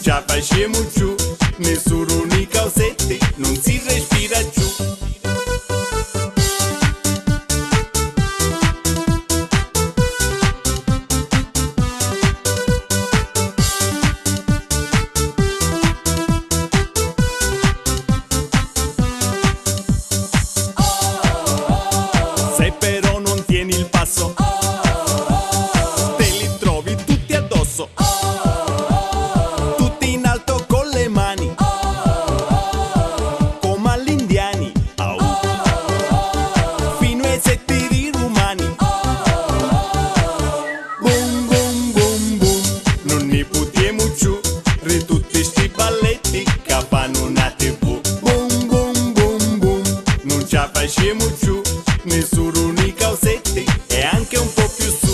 ce la facciamo giù, nessuno nei calzetti, non si respira giù. Se però non tieni il passo, te li trovi tutti addosso, tutti in alto con le mani, come agli indiani, au. Fino ai sette tiri rumani. Boom boom boom boom, non ne buttiamo giù, re tutti sti balletti che fanno una TV. Boom boom boom boom, non ce la facciamo giù, nessuno nei calzetti e anche un po' più su.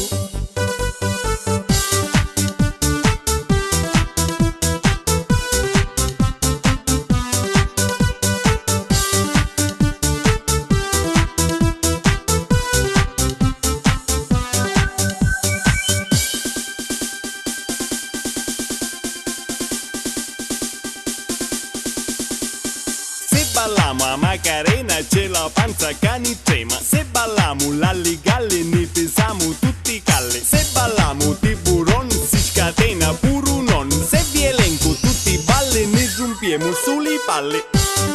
Se balliamo a Macarena c'è la panza che ni trema, se balliamo l'alligalle ne pesiamo tutti calle, se balliamo tiburon si scatena pure un on, se vi elenco tutti i balli ne rompiamo sulle palle.